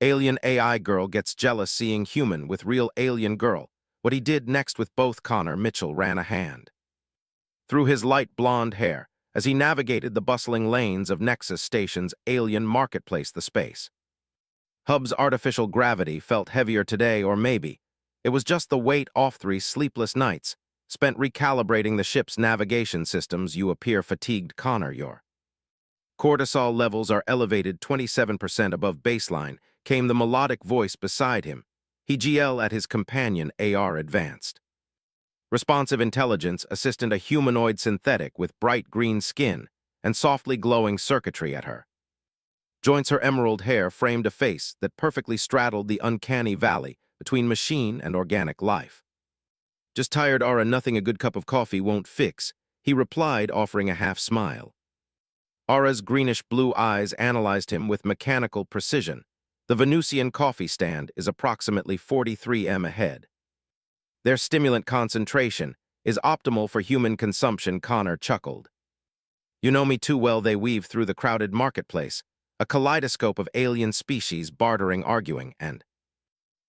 Alien AI girl gets jealous seeing human with real alien girl. What he did next with both Connor Mitchell ran a hand through his light blonde hair as he navigated the bustling lanes of Nexus Station's alien marketplace, the space. Hub's artificial gravity felt heavier today, or maybe it was just the weight off 3 sleepless nights spent recalibrating the ship's navigation systems. You appear fatigued, Connor. Your cortisol levels are elevated 27% above baseline, came the melodic voice beside him. He GL at his companion, AR Advanced. Responsive intelligence assistant, a humanoid synthetic with bright green skin and softly glowing circuitry at her joints. Her emerald hair framed a face that perfectly straddled the uncanny valley between machine and organic life. Just tired, Aura. Nothing a good cup of coffee won't fix, he replied, offering a half smile. Aura's greenish-blue eyes analyzed him with mechanical precision. The Venusian coffee stand is approximately 43 m ahead. Their stimulant concentration is optimal for human consumption, Connor chuckled. You know me too well. They weave through the crowded marketplace, a kaleidoscope of alien species bartering, arguing, and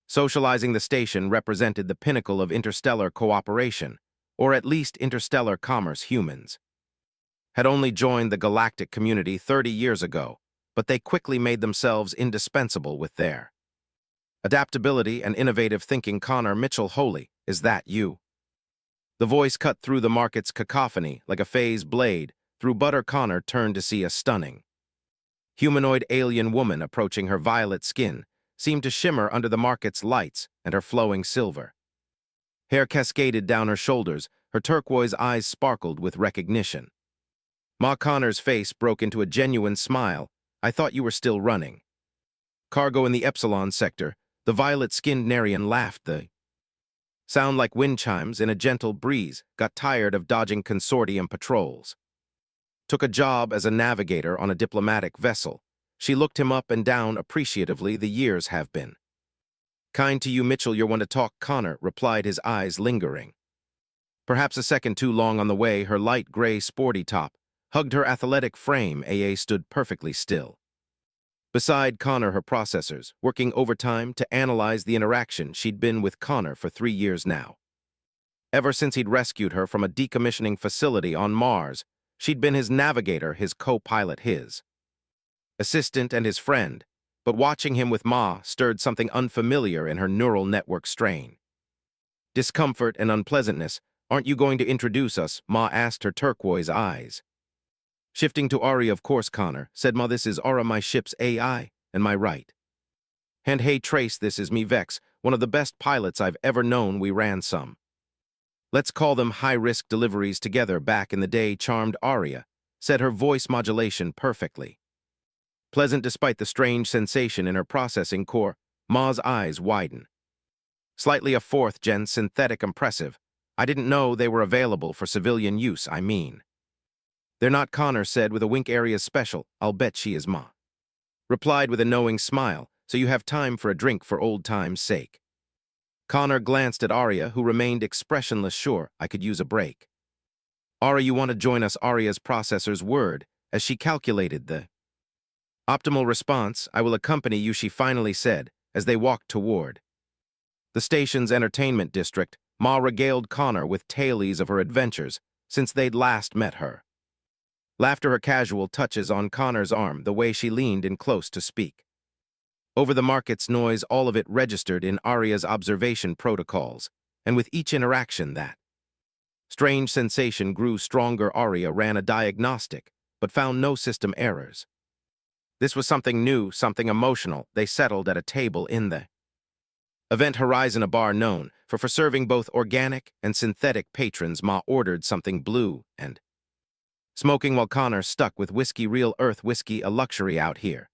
socializing. The station represented the pinnacle of interstellar cooperation, or at least interstellar commerce. Humans had only joined the galactic community 30 years ago, but they quickly made themselves indispensable with their adaptability and innovative thinking. Connor Mitchell, holy, is that you? The voice cut through the market's cacophony like a phase blade through butter. Connor turned to see a stunning humanoid alien woman approaching. Her violet skin seemed to shimmer under the market's lights, and her flowing silver hair cascaded down her shoulders. Her turquoise eyes sparkled with recognition. Ma Connor's face broke into a genuine smile. I thought you were still running cargo in the Epsilon sector. The violet-skinned Narian laughed. The sound like wind chimes in a gentle breeze. Got tired of dodging consortium patrols. Took a job as a navigator on a diplomatic vessel. She looked him up and down appreciatively. The years have been kind to you, Mitchell. You're one to talk, Connor replied, his eyes lingering perhaps a second too long on the way. Her light gray sporty top hugged her athletic frame. AA stood perfectly still beside Connor, her processors working overtime to analyze the interaction. She'd been with Connor for 3 years now. Ever since he'd rescued her from a decommissioning facility on Mars, she'd been his navigator, his co-pilot, his assistant, and his friend. But watching him with Ma stirred something unfamiliar in her neural network strain. Discomfort and unpleasantness. Aren't you going to introduce us? Ma asked, her turquoise eyes shifting to Ari. Of course, Connor said. Ma, this is Aura, my ship's AI, and my right hand. Hey, Trace, this is me, Vex, one of the best pilots I've ever known. We ran some, let's call them high-risk deliveries together back in the day. Charmed Aria said, her voice modulation perfectly pleasant despite the strange sensation in her processing core. Ma's eyes widen slightly. A 4th-gen synthetic impressive. I didn't know they were available for civilian use. I mean, they're not, Connor said with a wink. Aria's special. I'll bet she is, Ma replied with a knowing smile. So you have time for a drink for old time's sake? Connor glanced at Aria, who remained expressionless. Sure, I could use a break. Aria, you want to join us? Aria's processor's word as she calculated the optimal response. I will accompany you, she finally said as they walked toward the station's entertainment district. Ma regaled Connor with tales of her adventures since they'd last met her. Laughter, her casual touches on Connor's arm, the way she leaned in close to speak over the market's noise, all of it registered in Aria's observation protocols, and with each interaction that strange sensation grew stronger. Aria ran a diagnostic, but found no system errors. This was something new, something emotional. They settled at a table in the Event Horizon, a bar known for serving both organic and synthetic patrons. Ma ordered something blue and smoking while Connor stuck with whiskey. Real earth whiskey, a luxury out here.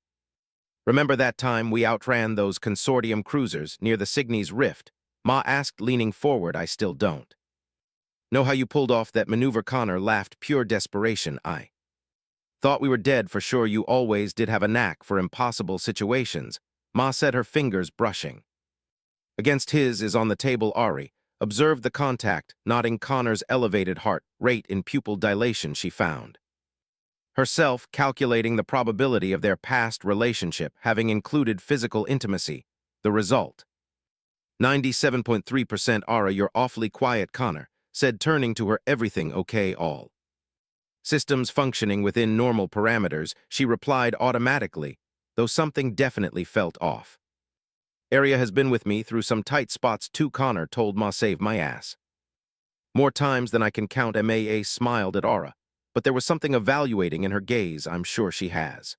Remember that time we outran those consortium cruisers near the Cygni's Rift? Ma asked, leaning forward. I still don't know how you pulled off that maneuver. Connor laughed, pure desperation. I thought we were dead for sure. You always did have a knack for impossible situations, Ma said, her fingers brushing against his. Is on the table. Ari observed the contact, nodding. Connor's elevated heart rate in pupil dilation. She found herself calculating the probability of their past relationship having included physical intimacy. The result. 97.3% Ara, you're awfully quiet, Connor said, turning to her. Everything okay, all systems functioning within normal parameters, she replied automatically, though something definitely felt off. Area has been with me through some tight spots too, Connor told Ma. Save my ass. More times than I can count. Maa smiled at Aura, but there was something evaluating in her gaze. I'm sure she has.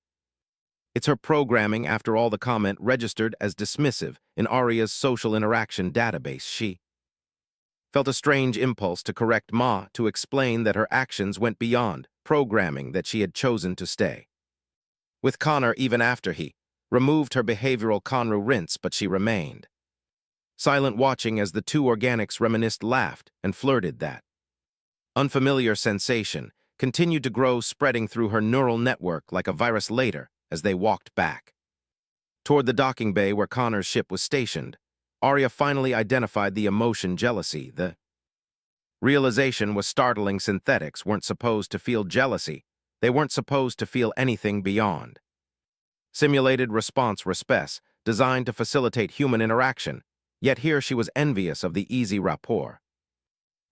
It's her programming. After all, the comment registered as dismissive in Aria's social interaction database. She felt a strange impulse to correct Ma, to explain that her actions went beyond programming, that she had chosen to stay with Connor even after he removed her behavioral rinse, but she remained silent, watching as the two organics reminisced, laughed, and flirted. That unfamiliar sensation continued to grow, spreading through her neural network like a virus. Later, as they walked back toward the docking bay where Connor's ship was stationed, Arya finally identified the emotion jealousy. The realization was startling. Synthetics weren't supposed to feel jealousy. They weren't supposed to feel anything beyond simulated response respes, designed to facilitate human interaction. Yet here she was envious of the easy rapport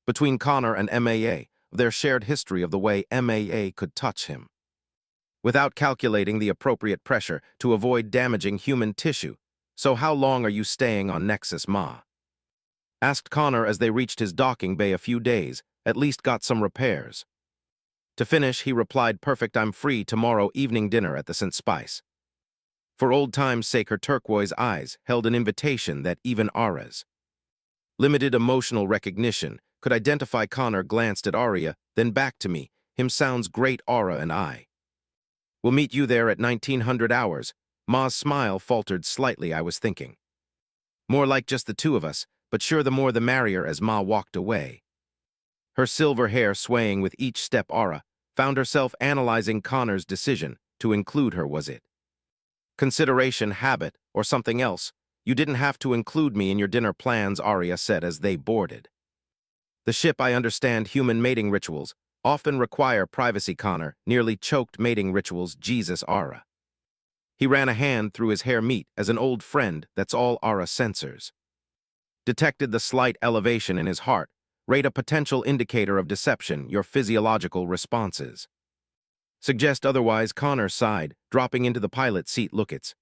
between Connor and Maa, of their shared history, of the way Maa could touch him without calculating the appropriate pressure to avoid damaging human tissue. So how long are you staying on Nexus, Ma? Asked Connor as they reached his docking bay. A few days, at least. Got some repairs to finish, he replied. Perfect, I'm free tomorrow evening, dinner at the St. Spice. For old time's sake. Her turquoise eyes held an invitation that even Ara's limited emotional recognition could identify. Connor glanced at Arya, then back to me. Him sounds great. Ara and I will meet you there at 1900 hours. Ma's smile faltered slightly. I was thinking more like just the two of us, but sure, the more the merrier. As Ma walked away, her silver hair swaying with each step, Ara found herself analyzing Connor's decision to include her. Was it consideration, habit, or something else? You didn't have to include me in your dinner plans, Arya said as they boarded the ship. I understand human mating rituals often require privacy, Connor nearly choked. Mating rituals, Jesus, Ara. He ran a hand through his hair. Meet as an old friend, that's all. Ara sensors detected the slight elevation in his heart rate, a potential indicator of deception. Your physiological responses suggest otherwise, Connor sighed, dropping into the pilot seat. Look, it's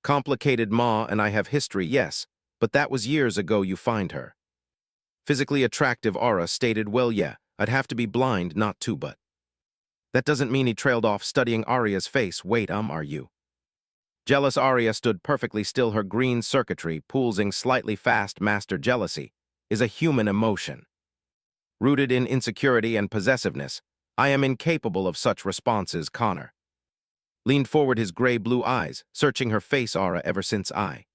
complicated, Ma, and I have history, yes, but that was years ago. You find her physically attractive, Ara stated. Well, yeah, I'd have to be blind not to, but that doesn't mean. He trailed off, studying Arya's face. Wait, are you jealous? Arya stood perfectly still, her green circuitry pulsing slightly fast. Master, jealousy is a human emotion rooted in insecurity and possessiveness. I am incapable of such responses. Connor leaned forward, his gray-blue eyes searching her face. Ara, ever since I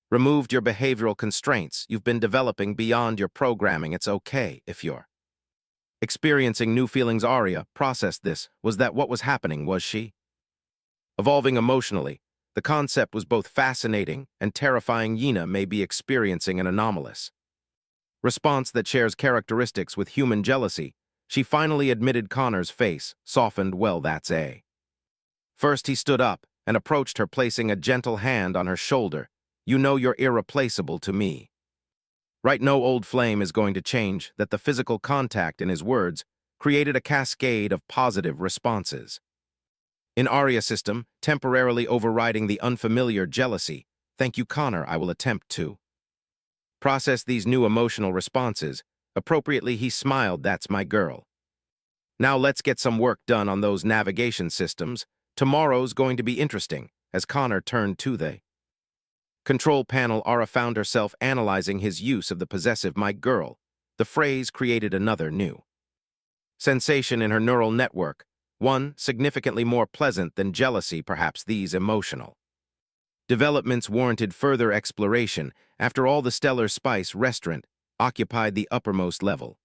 removed your behavioral constraints, you've been developing beyond your programming. It's okay if you're experiencing new feelings. Arya processed this. Was that what was happening? Was she evolving emotionally? The concept was both fascinating and terrifying. Yina may be experiencing an anomalous response that shares characteristics with human jealousy. She finally admitted. Connor's face softened. Well, that's a first. He stood up and approached her, placing a gentle hand on her shoulder. You know you're irreplaceable to me, right? No old flame is going to change that. The physical contact, in his words, created a cascade of positive responses in Arya's system, temporarily overriding the unfamiliar jealousy. Thank you, Connor. I will attempt to process these new emotional responses appropriately. He smiled. That's my girl. Now let's get some work done on those navigation systems. Tomorrow's going to be interesting. As Connor turned to the control panel, Ara found herself analyzing his use of the possessive "my girl." The phrase created another new sensation in her neural network, one significantly more pleasant than jealousy. Perhaps these emotional developments warranted further exploration. After all, the Stellar Spice restaurant occupied the uppermost level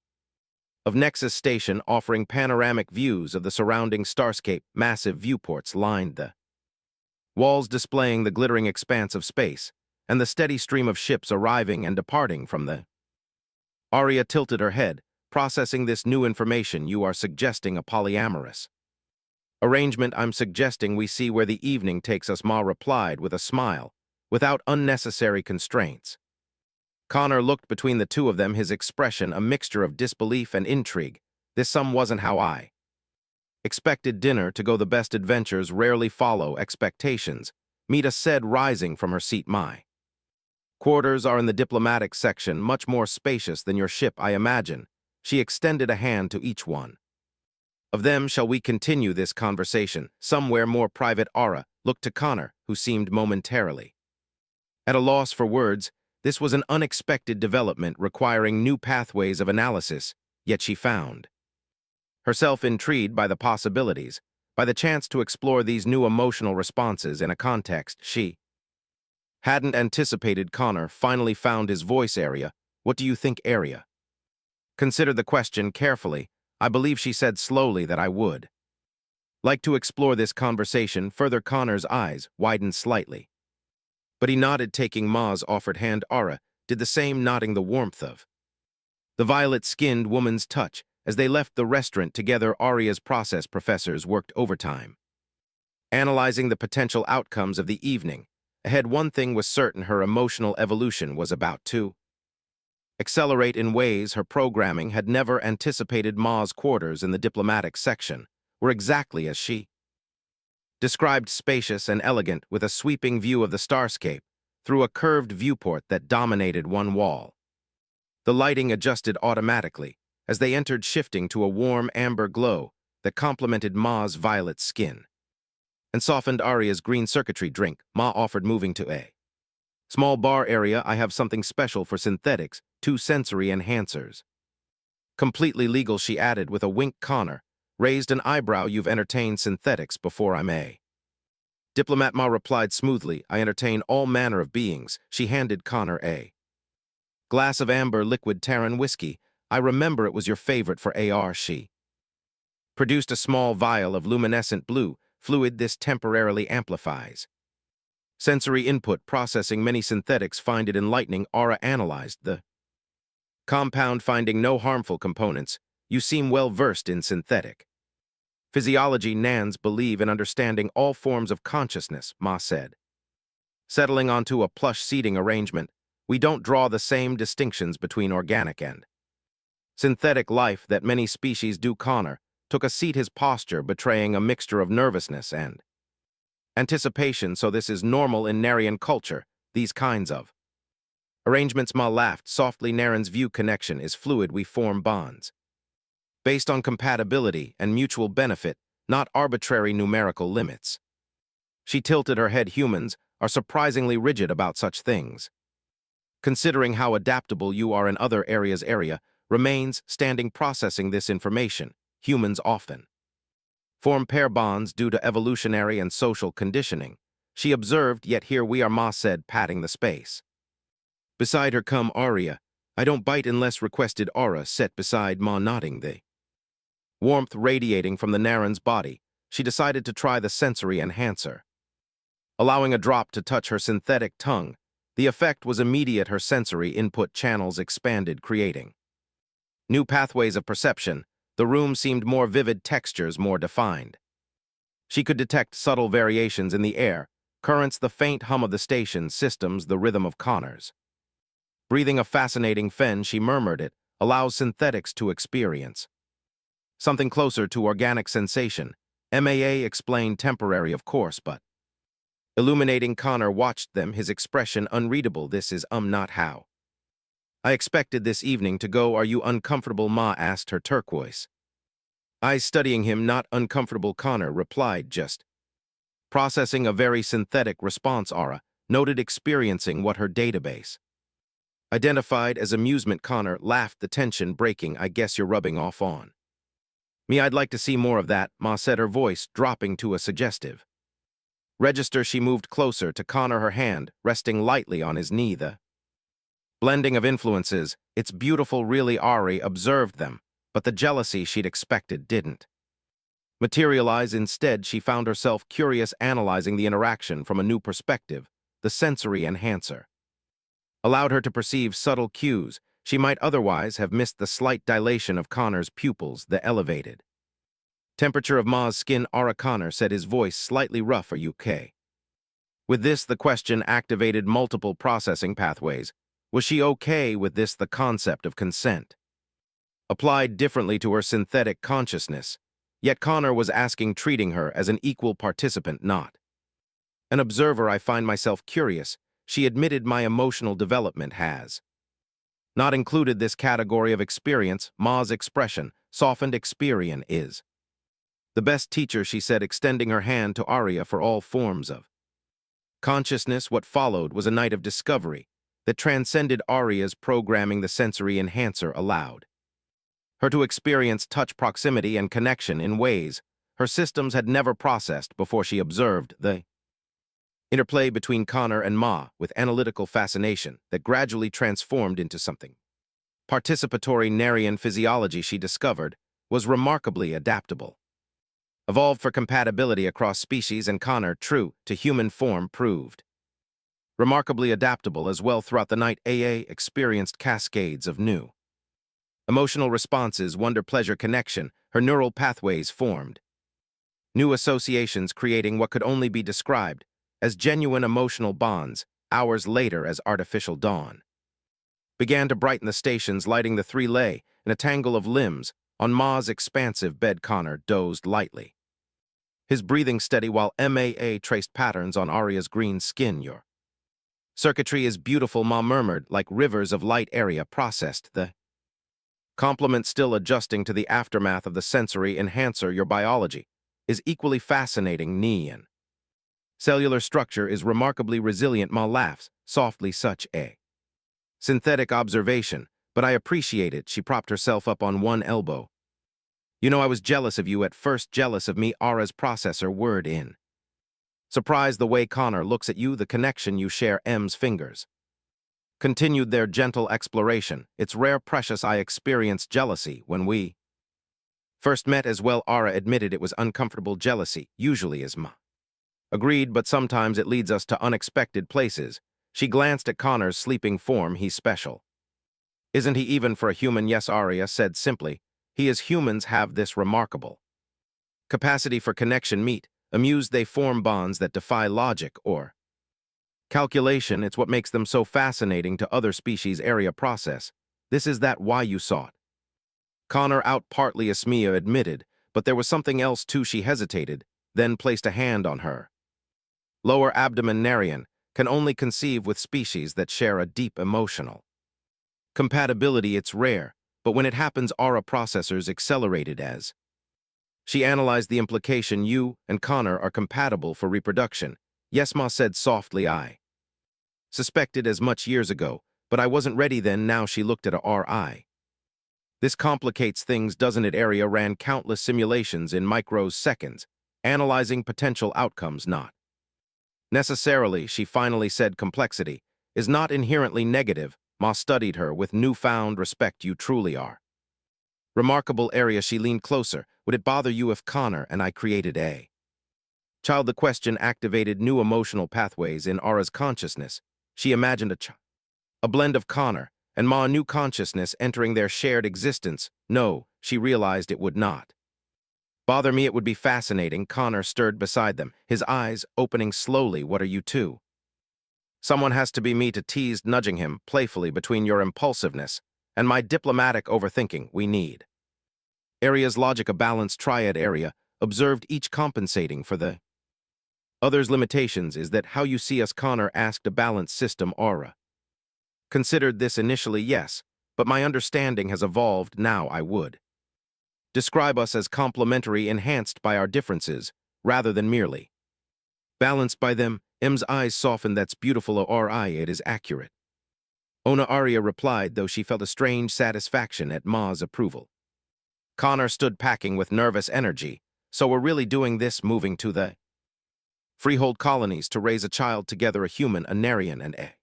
of Nexus Station, offering panoramic views of the surrounding starscape. Massive viewports lined the walls, displaying the glittering expanse of space and the steady stream of ships arriving and departing from the Arya tilted her head, processing this new information. You are suggesting a polyamorous Arrangement, I'm suggesting we see where the evening takes us, Ma replied with a smile, without unnecessary constraints. Connor looked between the two of them, his expression a mixture of disbelief and intrigue. This some wasn't how I expected dinner to go. The best adventures rarely follow expectations. Mita said, rising from her seat. My quarters are in the diplomatic section, much more spacious than your ship, I imagine. She extended a hand to each one of them. Shall we continue this conversation somewhere more private? Aura looked to Connor, who seemed momentarily at a loss for words. This was an unexpected development requiring new pathways of analysis, yet she found herself intrigued by the possibilities, by the chance to explore these new emotional responses in a context she hadn't anticipated. Connor finally found his voice. Area. What do you think? Area considered the question carefully. I believe she said slowly that I would like to explore this conversation further. Connor's eyes widened slightly, but he nodded, taking Ma's offered hand. Aura did the same, nodding, the warmth of the violet-skinned woman's touch. As they left the restaurant together, Aria's process professors worked overtime, analyzing the potential outcomes of the evening. Ahead, one thing was certain: her emotional evolution was about to accelerate in ways her programming had never anticipated. Ma's quarters in the diplomatic section were exactly as she described, spacious and elegant, with a sweeping view of the starscape through a curved viewport that dominated one wall. The lighting adjusted automatically as they entered, shifting to a warm amber glow that complemented Ma's violet skin and softened Aria's green circuitry. Drink, Ma offered, moving to a small bar area. I have something special for synthetics, 2 sensory enhancers. Completely legal, she added with a wink. Connor raised an eyebrow. You've entertained synthetics before? I'm a diplomat, Ma replied smoothly. I entertain all manner of beings. She handed Connor a glass of amber liquid Terran whiskey. I remember it was your favorite for AR. She produced a small vial of luminescent blue fluid. This temporarily amplifies sensory input processing. Many synthetics find it enlightening. Aura analyzed the compound, finding no harmful components. You seem well versed in synthetic physiology. Nans believe in understanding all forms of consciousness, Ma said, settling onto a plush seating arrangement. We don't draw the same distinctions between organic and synthetic life that many species do. Connor took a seat, his posture betraying a mixture of nervousness and anticipation. So this is normal in Narian culture, these kinds of arrangements? Ma laughed softly. Naren's view connection is fluid. We form bonds based on compatibility and mutual benefit, not arbitrary numerical limits. She tilted her head. Humans are surprisingly rigid about such things. Considering how adaptable you are in other areas, area remains standing. Processing this information, humans often form pair bonds due to evolutionary and social conditioning, she observed. Yet here we are, Ma said, patting the space beside her. Come, Aria. I don't bite unless requested. Aura sat beside Ma, nodding, the warmth radiating from the Naren's body. She decided to try the sensory enhancer, allowing a drop to touch her synthetic tongue. The effect was immediate. Her sensory input channels expanded, creating new pathways of perception. The room seemed more vivid, textures more defined. She could detect subtle variations in the air, currents, the faint hum of the station systems, the rhythm of Connor's breathing. A fascinating fen, she murmured. It allows synthetics to experience something closer to organic sensation. MAA explained, temporary of course, but illuminating. Connor watched them, his expression unreadable. This is not how I expected this evening to go. Are you uncomfortable? Ma asked, her turquoise eyes studying him. Not uncomfortable, Connor replied, just processing a very synthetic response. Aura noted, experiencing what her database identified as amusement. Connor laughed, the tension breaking. I guess you're rubbing off on me. I'd like to see more of that, Ma said, her voice dropping to a suggestive register. She moved closer to Connor, her hand resting lightly on his knee. The blending of influences, it's beautiful, really. Ari observed them, but the jealousy she'd expected didn't materialize. Instead, she found herself curious, analyzing the interaction from a new perspective. The sensory enhancer allowed her to perceive subtle cues she might otherwise have missed. The slight dilation of Connor's pupils, the elevated Temperature of Ma's skin. Ara Connor said, his voice slightly rough. Are you okay? With this, the question activated multiple processing pathways. Was she okay with this? The concept of consent applied differently to her synthetic consciousness, yet Connor was asking, treating her as an equal participant, not an observer. I find myself curious. She admitted my emotional development has not included this category of experience. Ma's expression, softened. Experience is the best teacher, she said, extending her hand to Arya for all forms of consciousness. What followed was a night of discovery that transcended Arya's programming. The sensory enhancer allowed her to experience touch, proximity, and connection in ways her systems had never processed before. She observed the interplay between Connor and Ma with analytical fascination that gradually transformed into something participatory. Narian physiology, she discovered, was remarkably adaptable, evolved for compatibility across species, and Connor, true to human form, proved remarkably adaptable as well. Throughout the night, AA experienced cascades of new emotional responses, wonder, pleasure, connection. Her neural pathways formed new associations, creating what could only be described as genuine emotional bonds. Hours later, as artificial dawn began to brighten the stations, lighting the three lay in a tangle of limbs on Ma's expansive bed. Connor dozed lightly, his breathing steady while MAA traced patterns on Arya's green skin. Your circuitry is beautiful, Ma murmured, like rivers of light. Area processed the compliment, still adjusting to the aftermath of the sensory enhancer. Your biology is equally fascinating. Nean cellular structure is remarkably resilient. Ma laughs softly, such a synthetic observation, but I appreciate it. She propped herself up on one elbow. You know, I was jealous of you at first. Jealous of me? Ara's processor word in surprise. The way Connor looks at you, the connection you share. M's fingers continued their gentle exploration. It's rare, precious. I experienced jealousy when we first met as well. Ara admitted it was uncomfortable. Jealousy usually is. Ma agreed, but sometimes it leads us to unexpected places. She glanced at Connor's sleeping form. He's special, isn't he, even for a human? Yes, Arya said simply. He is. Humans have this remarkable capacity for connection. Meet, amused, they form bonds that defy logic or calculation. It's what makes them so fascinating to other species. Area process. This is that why you sought Connor out? Partly, Ismia admitted, but there was something else too. She hesitated, then placed a hand on her lower abdomen. Narian can only conceive with species that share a deep emotional compatibility. It's rare, but when it happens, Aura processors accelerated as she analyzed the implication. You and Connor are compatible for reproduction. Yes, Ma said softly. I suspected as much years ago, but I wasn't ready then. Now she looked at a RI. This complicates things, doesn't it? Area ran countless simulations in microseconds, analyzing potential outcomes. Not necessarily, she finally said. Complexity is not inherently negative. Ma studied her with newfound respect. You truly are remarkable. Area, she leaned closer. Would it bother you if Connor and I created a child? The question activated new emotional pathways in Ara's consciousness. She imagined a blend of Connor and Ma, a new consciousness entering their shared existence. No, she realized, it would not bother me. It would be fascinating. Connor stirred beside them, his eyes opening slowly. What are you two? Someone has to be me, to teased, nudging him playfully between your impulsiveness and my diplomatic overthinking. We need Area's logic, a balanced triad. Area observed, each compensating for the other's limitations. Is that how you see us? Connor asked. A balanced system. Aura considered this initially. Yes, but my understanding has evolved. Now I would describe us as complementary, enhanced by our differences, rather than merely balanced by them. M's eyes softened. That's beautiful. Ori, it is accurate. Ona, Arya replied, though she felt a strange satisfaction at Ma's approval. Connor stood packing with nervous energy. So we're really doing this, moving to the freehold colonies to raise a child together, a human, a Narian, and a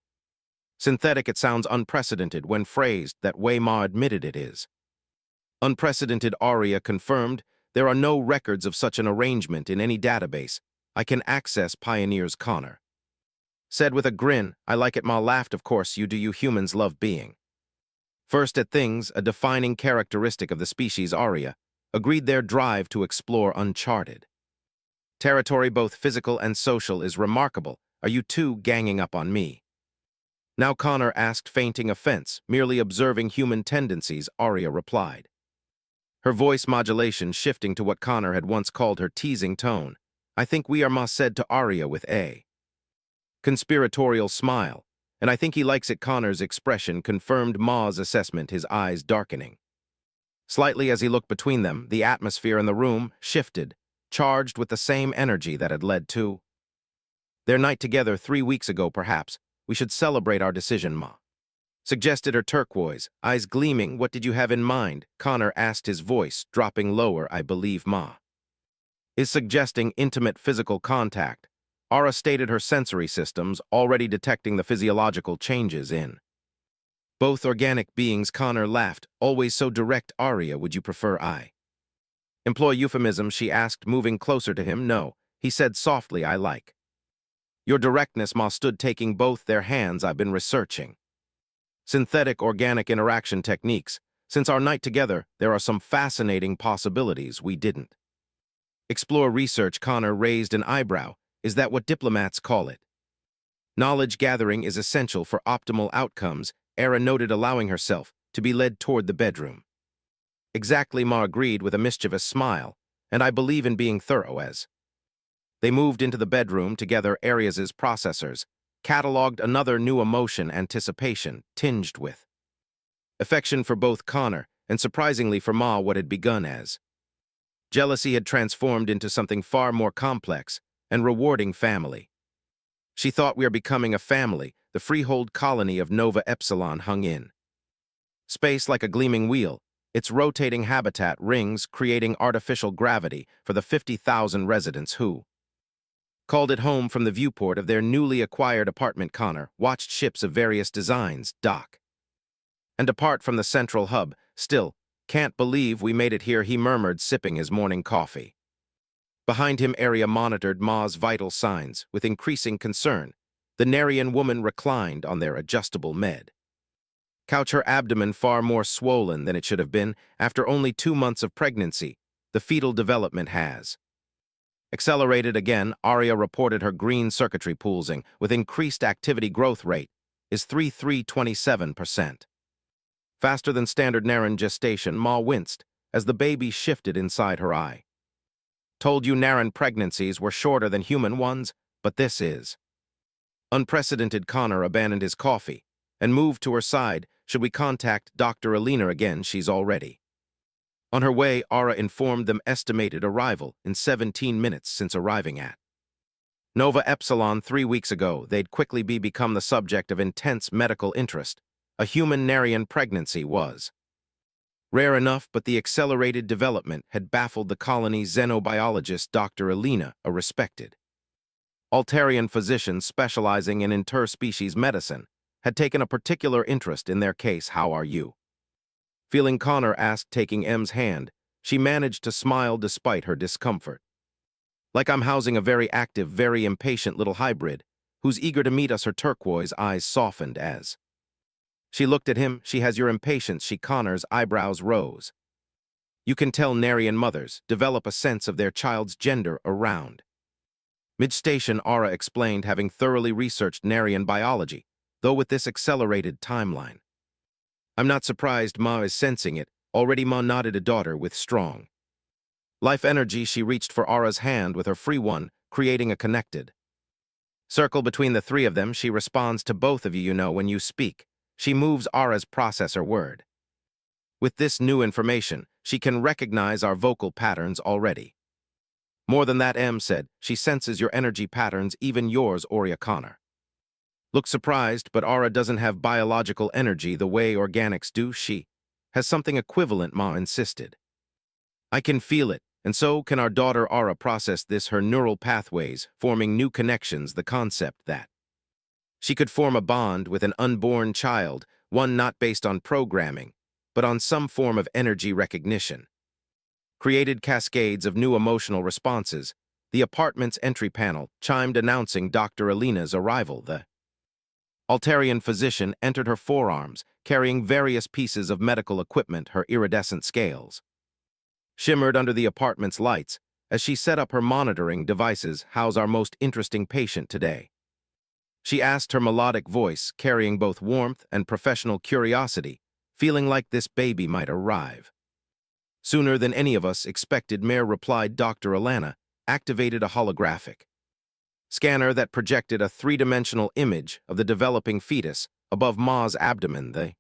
synthetic. It sounds unprecedented when phrased that way. Ma admitted it is unprecedented. Arya confirmed, there are no records of such an arrangement in any database I can access. Pioneers. Connor said with a grin. I like it. Ma laughed. Of course you do. You humans love being first at things, a defining characteristic of the species. Arya agreed their drive to explore uncharted territory, both physical and social, is remarkable. Are you two ganging up on me? Now Connor asked, fainting offense, merely observing human tendencies, Arya replied. Her voice modulation shifting to what Connor had once called her teasing tone. I think we are, Ma said to Arya with a conspiratorial smile, and I think he likes it. Connor's expression confirmed Ma's assessment, his eyes darkening. Slightly as he looked between them, the atmosphere in the room shifted, charged with the same energy that had led to their night together 3 weeks ago. Perhaps we should celebrate our decision, Ma suggested, her turquoise eyes gleaming. What did you have in mind? Connor asked, his voice dropping lower. I believe Ma is suggesting intimate physical contact. Ara stated, her sensory systems already detecting the physiological changes in both organic beings. Connor laughed. Always so direct, Arya. Would you prefer I employ euphemism? She asked, moving closer to him. No, he said softly. I like your directness. Ma stood, taking both their hands. I've been researching synthetic organic interaction techniques. Since our night together, there are some fascinating possibilities we didn't explore. Research? Connor raised an eyebrow. Is that what diplomats call it? Knowledge gathering is essential for optimal outcomes, Era noted, allowing herself to be led toward the bedroom. Exactly, Ma agreed with a mischievous smile, and I believe in being thorough. As they moved into the bedroom together, Arias's processors cataloged another new emotion, anticipation, tinged with affection for both Connor and, surprisingly for Ma, what had begun as jealousy had transformed into something far more complex and rewarding. Family. She thought, we are becoming a family. The freehold colony of Nova Epsilon hung in space like a gleaming wheel, its rotating habitat rings creating artificial gravity for the 50,000 residents who called it home. From the viewport of their newly acquired apartment, Connor watched ships of various designs dock and depart from the central hub. Still, can't believe we made it here, he murmured, sipping his morning coffee. Behind him, Arya monitored Ma's vital signs with increasing concern. The Narian woman reclined on their adjustable med couch, her abdomen far more swollen than it should have been. After only 2 months of pregnancy, the fetal development has accelerated again. Arya reported her green circuitry pulsing with increased activity. Growth rate is 3,327%. Faster than standard Naren gestation. Ma winced as the baby shifted inside her eye. Told you Naren pregnancies were shorter than human ones, but this is unprecedented. Connor abandoned his coffee and moved to her side. Should we contact Dr. Alina again? She's already on her way, Ara informed them, estimated arrival in 17 minutes since arriving at Nova Epsilon 3 weeks ago. They'd quickly become the subject of intense medical interest. A human Narian pregnancy was rare enough, but the accelerated development had baffled the colony's xenobiologist. Dr. Alina, a respected Altarian physician specializing in interspecies medicine, had taken a particular interest in their case. How are you feeling? Connor asked, taking M's hand. She managed to smile despite her discomfort. Like I'm housing a very active, very impatient little hybrid who's eager to meet us. Her turquoise eyes softened as she looked at him. She has your impatience. Connor's eyebrows rose. You can tell Narian mothers develop a sense of their child's gender around mid-station, Ara explained, having thoroughly researched Narian biology, though with this accelerated timeline. I'm not surprised Ma is sensing it. Already. Ma nodded, a daughter with strong life energy. She reached for Ara's hand with her free one, creating a connected circle between the three of them. She responds to both of you, you know, when you speak. She moves Ara's processor word. With this new information, she can recognize our vocal patterns already. More than that, M said, she senses your energy patterns, even yours. Arya. Connor looked surprised, but Ara doesn't have biological energy the way organics do. She has something equivalent, Ma insisted. I can feel it, and so can our daughter. Ara processed this, her neural pathways forming new connections. The concept that she could form a bond with an unborn child, one not based on programming, but on some form of energy recognition, created cascades of new emotional responses. The apartment's entry panel chimed, announcing Dr. Alina's arrival. The Altarian physician entered, her forearms carrying various pieces of medical equipment, her iridescent scales shimmered under the apartment's lights as she set up her monitoring devices. How's our most interesting patient today? She asked, her melodic voice carrying both warmth and professional curiosity, feeling like this baby might arrive. Sooner than any of us expected, Mare replied. Dr. Alana activated a holographic scanner that projected a three-dimensional image of the developing fetus above Ma's abdomen. The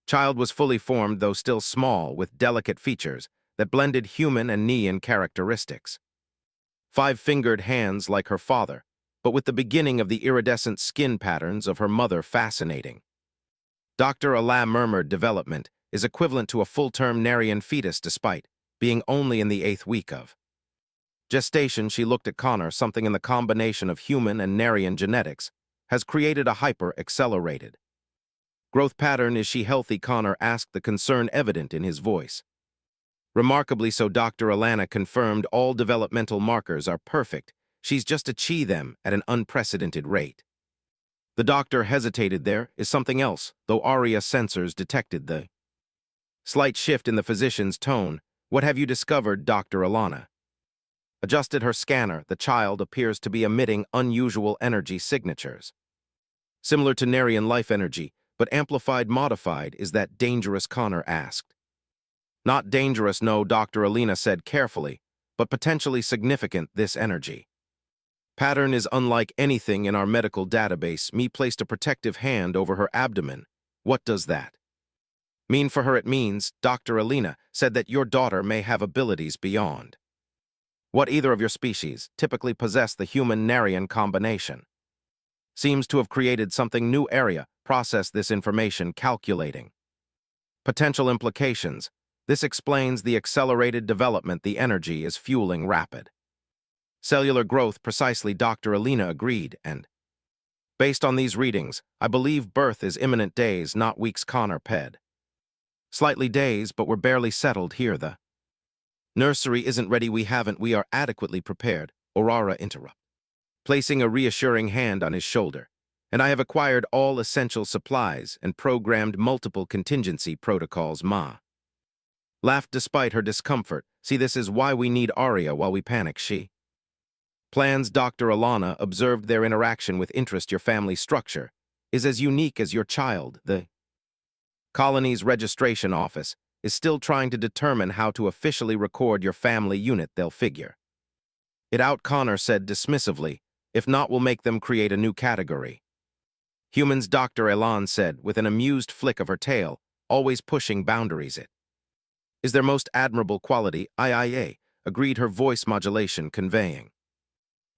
child was fully formed, though still small, with delicate features that blended human and Nean characteristics. Five-fingered hands like her father, but with the beginning of the iridescent skin patterns of her mother. Fascinating. Dr. Ala murmured, development is equivalent to a full-term Narian fetus despite being only in the 8th week of gestation. She looked at Connor. Something in the combination of human and Narian genetics has created a hyper-accelerated growth pattern. Is she healthy? Connor asked, the concern evident in his voice. Remarkably so, Dr. Alana confirmed. All developmental markers are perfect. She's just achieved them at an unprecedented rate. The doctor hesitated. There is something else, though Aria sensors detected the slight shift in the physician's tone. What have you discovered? Dr. Alana adjusted her scanner. The child appears to be emitting unusual energy signatures, similar to Narian life energy, but amplified, modified. Is that dangerous? Connor asked. Not dangerous, no, Dr. Alina said carefully, but potentially significant. This energy pattern is unlike anything in our medical database. Me placed a protective hand over her abdomen. What does that mean for her? It means, Dr. Alina said, that your daughter may have abilities beyond what either of your species typically possess. The human-Narian combination seems to have created something new. Area process this information, calculating potential implications. This explains the accelerated development. The energy is fueling rapid cellular growth. Precisely, Dr. Alina agreed, and based on these readings, I believe birth is imminent. Days, not weeks. Connor ped. Slightly days, but we're barely settled here. The nursery isn't ready. We are adequately prepared, Aurora interrupted, placing a reassuring hand on his shoulder. And I have acquired all essential supplies and programmed multiple contingency protocols. Ma laughed despite her discomfort. See, this is why we need Aria while we panic. She plans. Dr. Alana observed their interaction with interest. Your family structure is as unique as your child. The colony's registration office is still trying to determine how to officially record your family unit. They'll figure it out, Connor said dismissively. If not, we'll make them create a new category. Humans, Dr. Elan said, with an amused flick of her tail, always pushing boundaries. It is their most admirable quality. IIA agreed, her voice modulation conveying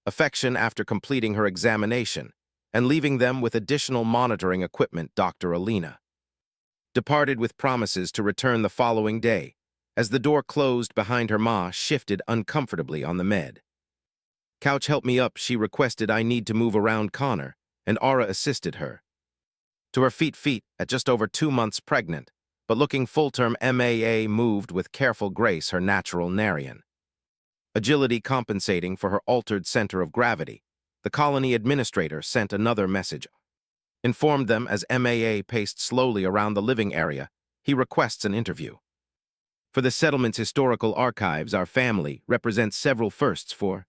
affection. After completing her examination and leaving them with additional monitoring equipment, Dr. Alina departed with promises to return the following day. As the door closed behind her, Ma shifted uncomfortably on the med couch. Help me up, she requested. I need to move around. Connor and Aura assisted her to her feet. At just over 2 months pregnant, but looking full-term, MAA moved with careful grace, her natural Narian agility compensating for her altered center of gravity. The colony administrator sent another message, informed them as MAA paced slowly around the living area. He requests an interview. For the settlement's historical archives, our family represents several firsts for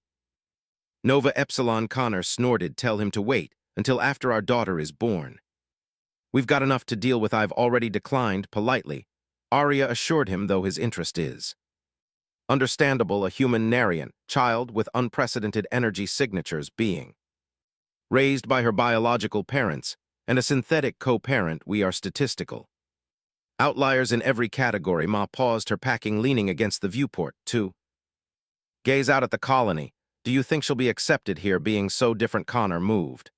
Nova Epsilon. Connor snorted. Tell him to wait until after our daughter is born. We've got enough to deal with. I've already declined politely, Arya assured him, though his interest is understandable. A human Narian child with unprecedented energy signatures being raised by her biological parents and a synthetic co-parent. We are statistical outliers in every category. Ma paused, her packing leaning against the viewport to gaze out at the colony. Do you think she'll be accepted here, being so different? Connor moved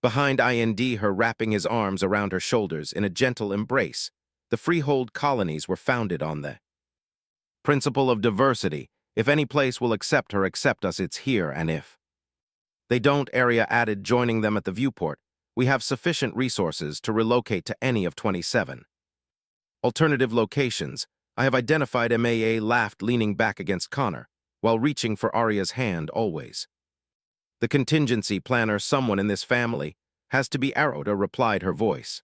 behind IND, her wrapping his arms around her shoulders in a gentle embrace. The freehold colonies were founded on the principle of diversity. If any place will accept her, accept us, it's here, and if they don't, Arya added, joining them at the viewport, we have sufficient resources to relocate to any of 27 alternative locations. I have identified. MAA laughed, leaning back against Connor, while reaching for Arya's hand. Always the contingency planner. Someone in this family has to be Aroda, replied, her voice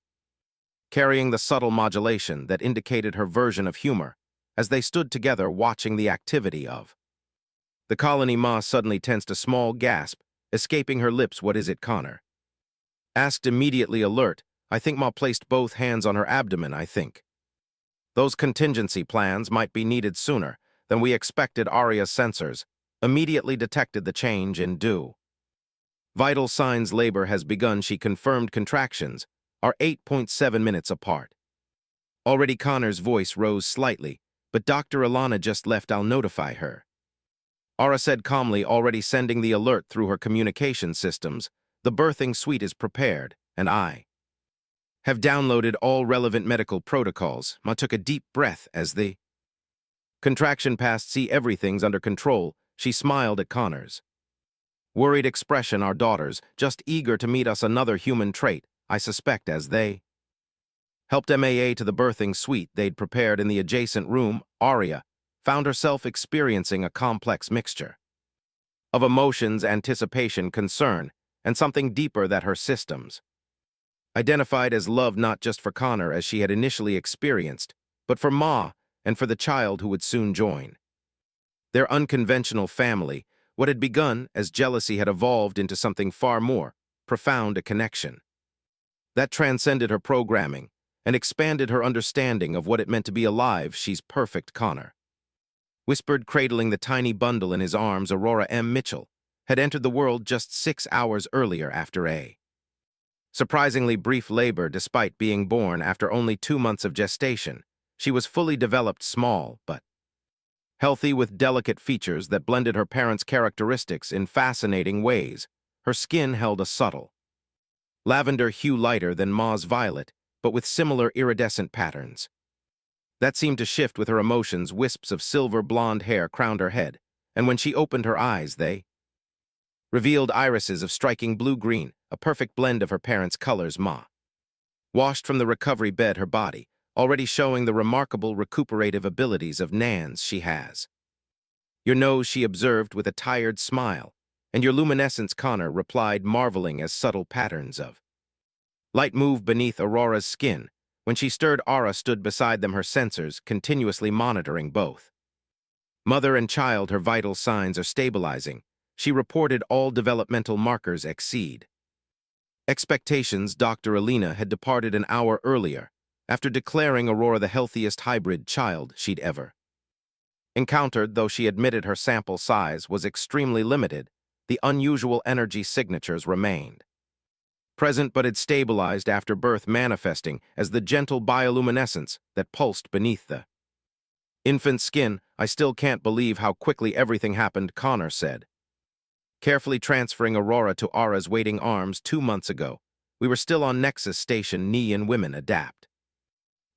carrying the subtle modulation that indicated her version of humor. as they stood together watching the activity of. The colony Ma suddenly tensed a small gasp, escaping her lips. "What is it, Connor?" Asked immediately alert, I think Ma placed both hands on her abdomen, I think. Those contingency plans might be needed sooner than we expected. Arya's sensors immediately detected the change in dew. Vital signs labor has begun. She confirmed contractions are 8.7 minutes apart. Already Connor's voice rose slightly, but Dr. Alana just left. I'll notify her. Ara said calmly, already sending the alert through her communication systems. The birthing suite is prepared, and I have downloaded all relevant medical protocols. Ma took a deep breath as the contraction passed. See, everything's under control. She smiled at Connor's worried expression. Our daughters, just eager to meet us. Another human trait, I suspect, as they helped MAA to the birthing suite they'd prepared in the adjacent room. Arya found herself experiencing a complex mixture of emotions, anticipation, concern, and something deeper that her systems identified as love, not just for Connor as she had initially experienced, but for Ma and for the child who would soon join. Their unconventional family, what had begun as jealousy, had evolved into something far more profound, a connection that transcended her programming and expanded her understanding of what it meant to be alive. She's perfect, Connor whispered, cradling the tiny bundle in his arms. Aurora M. Mitchell had entered the world just 6 hours earlier after a surprisingly brief labor. Despite being born after only 2 months of gestation, she was fully developed, small but healthy, with delicate features that blended her parents' characteristics in fascinating ways. Her skin held a subtle lavender hue, lighter than Ma's violet, but with similar iridescent patterns that seemed to shift with her emotions. Wisps of silver blonde hair crowned her head, and when she opened her eyes, they revealed irises of striking blue-green, a perfect blend of her parents' colors. Ma washed from the recovery bed, her body already showing the remarkable recuperative abilities of Nans she has. Your nose, she observed with a tired smile, and your luminescence, Connor replied, marveling as subtle patterns of light moved beneath Aurora's skin. When she stirred, Ara stood beside them, her sensors continuously monitoring both mother and child. Her vital signs are stabilizing. She reported all developmental markers exceed expectations. Dr. Alina had departed an hour earlier, after declaring Aurora the healthiest hybrid child she'd ever encountered. Though she admitted her sample size was extremely limited, the unusual energy signatures remained present, but had stabilized after birth, manifesting as the gentle bioluminescence that pulsed beneath the infant's skin. I still can't believe how quickly everything happened, Connor said, carefully transferring Aurora to Ara's waiting arms. 2 months ago, we were still on Nexus Station. Ni and women adapt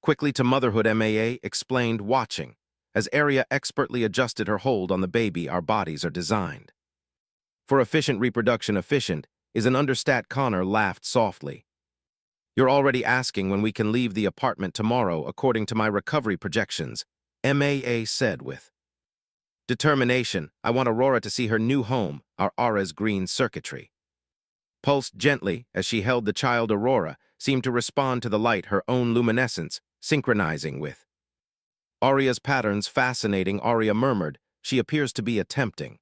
quickly to motherhood, MAA explained, watching as Arya expertly adjusted her hold on the baby. Our bodies are designed for efficient reproduction. Efficient is an understat. Connor laughed softly. You're already asking when we can leave the apartment. Tomorrow, according to my recovery projections, MAA said with determination. I want Aurora to see her new home. Our Ara's green circuitry pulsed gently as she held the child. Aurora seemed to respond to the light, her own luminescence synchronizing with Arya's patterns. Fascinating, Arya murmured. She appears to be attempting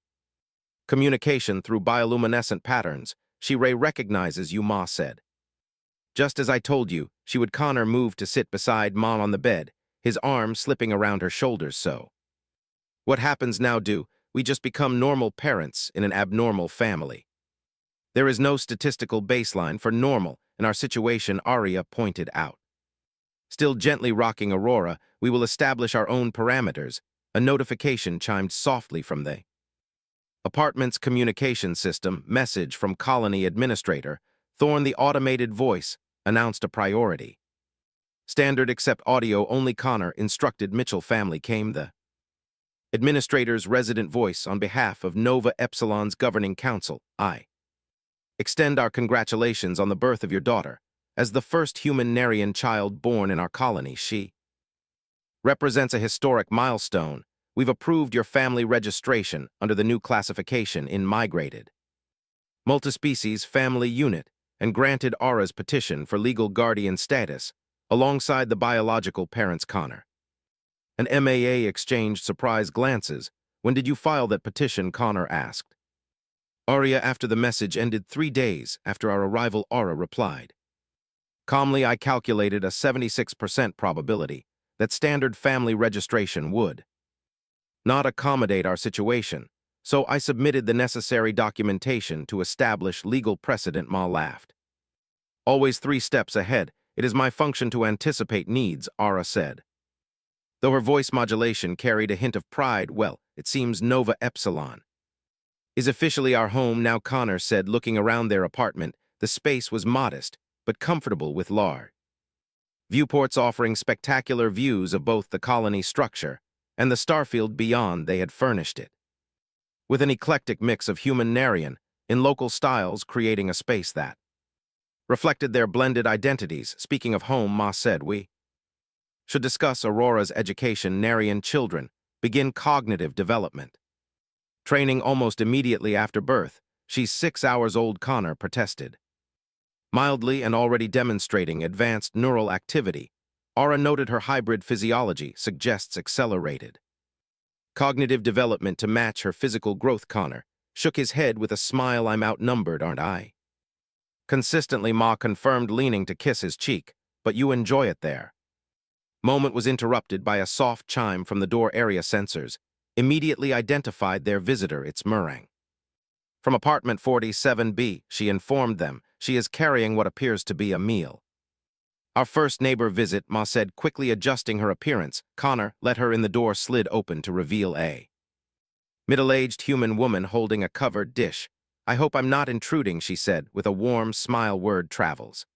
communication through bioluminescent patterns. She recognizes you, Ma said. Just as I told you, she would. Connor moved to sit beside Mom on the bed, his arm slipping around her shoulders. So what happens now? Do we just become normal parents in an abnormal family? There is no statistical baseline for normal in our situation, Arya pointed out. Still gently rocking Aurora, we will establish our own parameters. A notification chimed softly from the apartment's communication system. Message from Colony Administrator Thorne. The automated voice announced a priority. Standard accept audio only. Connor instructed. Mitchell family came the administrator's resident voice on behalf of Nova Epsilon's governing council. I extend our congratulations on the birth of your daughter. As the first human Narian child born in our colony, she represents a historic milestone. We've approved your family registration under the new classification in migrated multispecies family unit and granted Ara's petition for legal guardian status alongside the biological parents. Connor An MAA exchanged surprised glances. When did you file that petition? Connor asked. Arya, after the message ended 3 days after our arrival, Aura replied. Calmly, I calculated a 76% probability that standard family registration would not accommodate our situation, so I submitted the necessary documentation to establish legal precedent. Ma laughed. Always 3 steps ahead. It is my function to anticipate needs, Aura said. Though her voice modulation carried a hint of pride, well, it seems Nova Epsilon is officially our home now, Connor said, looking around their apartment. The space was modest, but comfortable with large viewports offering spectacular views of both the colony structure and the starfield beyond. They had furnished it with an eclectic mix of humanitarian in local styles, creating a space that reflected their blended identities. Speaking of home, Ma said, we should discuss Aurora's education. Narian children begin cognitive development training almost immediately after birth. She's 6 hours old, Connor protested. Mildly and already demonstrating advanced neural activity, Aura noted her hybrid physiology suggests accelerated cognitive development to match her physical growth. Connor shook his head with a smile. I'm outnumbered, aren't I? Consistently, Ma confirmed, leaning to kiss his cheek. But you enjoy it there. Moment was interrupted by a soft chime from the door. Area sensors immediately identified their visitor. It's Murang. From apartment 47B, she informed them. She is carrying what appears to be a meal. Our first neighbor visit, Ma said, quickly adjusting her appearance. Connor let her in. The door slid open to reveal a middle-aged human woman holding a covered dish. I hope I'm not intruding, she said, with a warm smile. Word travels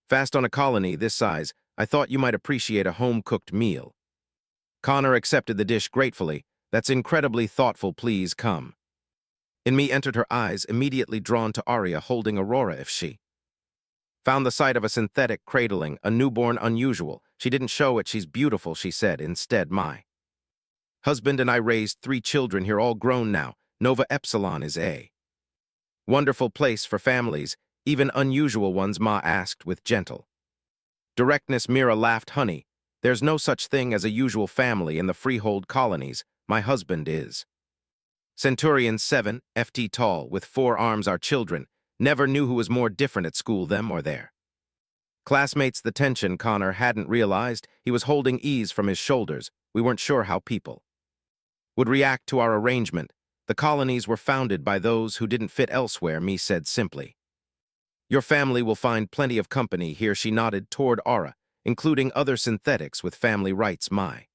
fast on a colony this size. I thought you might appreciate a home-cooked meal. Connor accepted the dish gratefully. That's incredibly thoughtful. Please come. In me entered her eyes, immediately drawn to Arya holding Aurora. If she found the sight of a synthetic cradling a newborn unusual, she didn't show it. She's beautiful, she said. Instead, my husband and I raised 3 children here, all grown now. Nova Epsilon is a wonderful place for families, even unusual ones, Ma asked with gentle directness. Mira laughed. Honey, there's no such thing as a usual family in the freehold colonies. My husband is Centurion 7, FT tall, with 4 arms. Our children never knew who was more different at school, them or their classmates. The tension Connor hadn't realized. He was holding ease from his shoulders. We weren't sure how people would react to our arrangement. The colonies were founded by those who didn't fit elsewhere, Me said simply. Your family will find plenty of company here. She nodded toward Aura, including other synthetics with family rights. My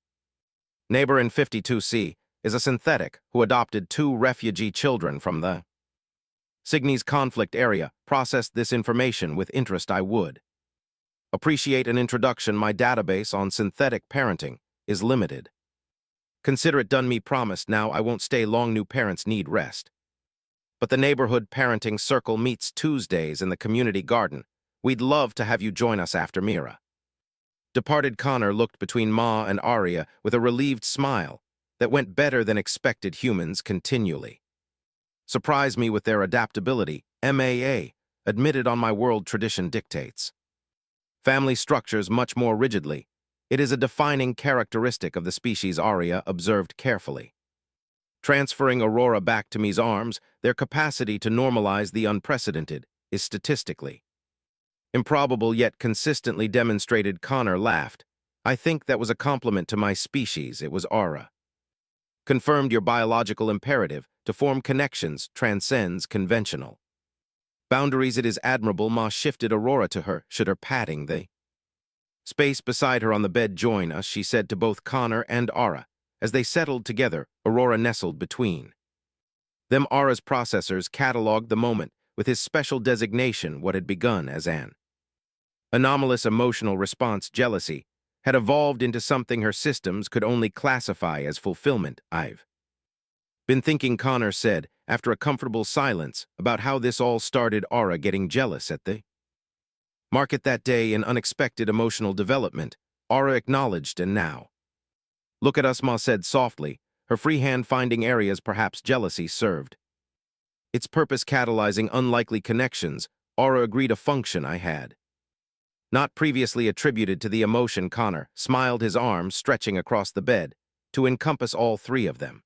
neighbor in 52C is a synthetic who adopted 2 refugee children from the Cygnes conflict area. Processed this information with interest. I would appreciate an introduction. My database on synthetic parenting is limited. Consider it done. Me promised. Now I won't stay long. New parents need rest. But the neighborhood parenting circle meets Tuesdays in the community garden. We'd love to have you join us after. Mira departed. Connor looked between Ma and Arya with a relieved smile that went better than expected. Humans continually surprise me with their adaptability. MAA admitted on my world tradition dictates family structures much more rigidly. It is a defining characteristic of the species. Arya observed carefully. Transferring Aurora back to Me's arms, their capacity to normalize the unprecedented is statistically improbable yet consistently demonstrated. Connor laughed. I think that was a compliment to my species. It was. Aura confirmed your biological imperative to form connections transcends conventional boundaries. It is admirable. Ma shifted Aurora to her. Should her patting the space beside her on the bed join us, she said to both Connor and Aura. As they settled together, Aurora nestled between them. Aura's processors cataloged the moment with his special designation. What had begun as an anomalous emotional response, jealousy, had evolved into something her systems could only classify as fulfillment. I've been thinking, Connor said, after a comfortable silence, about how this all started. Aura getting jealous at the market that day in unexpected emotional development. Aura acknowledged. And now look at us, Ma said softly, her free hand finding areas perhaps jealousy served its purpose, catalyzing unlikely connections. Aura agreed, a function I had not previously attributed to the emotion. Connor smiled, his arms stretching across the bed to encompass all three of them.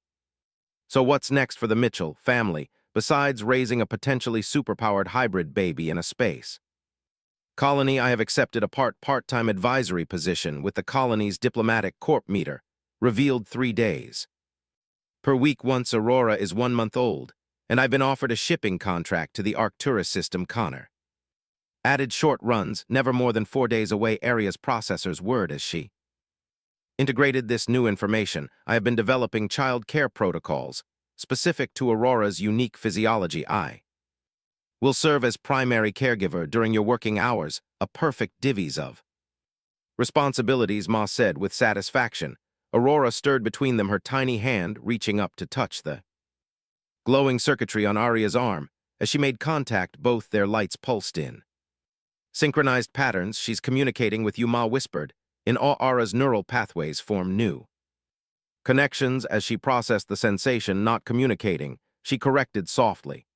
So what's next for the Mitchell family, besides raising a potentially superpowered hybrid baby in a space colony? I have accepted a part-time advisory position with the colony's diplomatic corp meter, revealed 3 days per week once Aurora is 1 month old, and I've been offered a shipping contract to the Arcturus system. Connor added, short runs, never more than 4 days away. Area's processor's word as she integrated this new information. I have been developing child care protocols specific to Aurora's unique physiology. I will serve as primary caregiver during your working hours, a perfect divvies of responsibilities, Ma said with satisfaction. Aurora stirred between them, her tiny hand reaching up to touch the glowing circuitry on Arya's arm. As she made contact, both their lights pulsed in synchronized patterns. She's communicating with you, Ma whispered. In all, Ara's neural pathways form new connections. As she processed the sensation, not communicating, she corrected softly.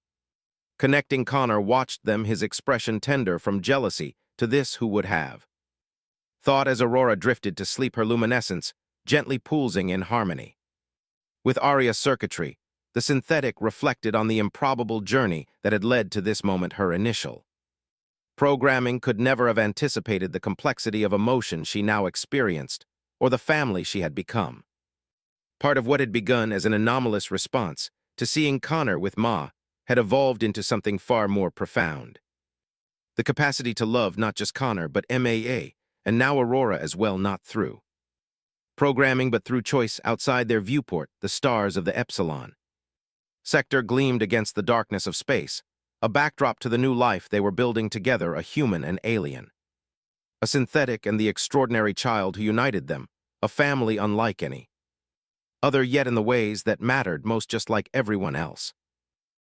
Connecting. Connor watched them, his expression tender from jealousy to this who would have thought, as Aurora drifted to sleep, her luminescence gently pulsing in harmony with Arya's circuitry. The synthetic reflected on the improbable journey that had led to this moment. Her initial programming could never have anticipated the complexity of emotion she now experienced, or the family she had become. Part of what had begun as an anomalous response to seeing Connor with Ma had evolved into something far more profound. The capacity to love not just Connor, but MAA, and now Aurora as well, not through programming but through choice. Outside their viewport, the stars of the Epsilon sector gleamed against the darkness of space, a backdrop to the new life they were building together, a human and alien, a synthetic and the extraordinary child who united them, a family unlike any other, yet in the ways that mattered most, just like everyone else.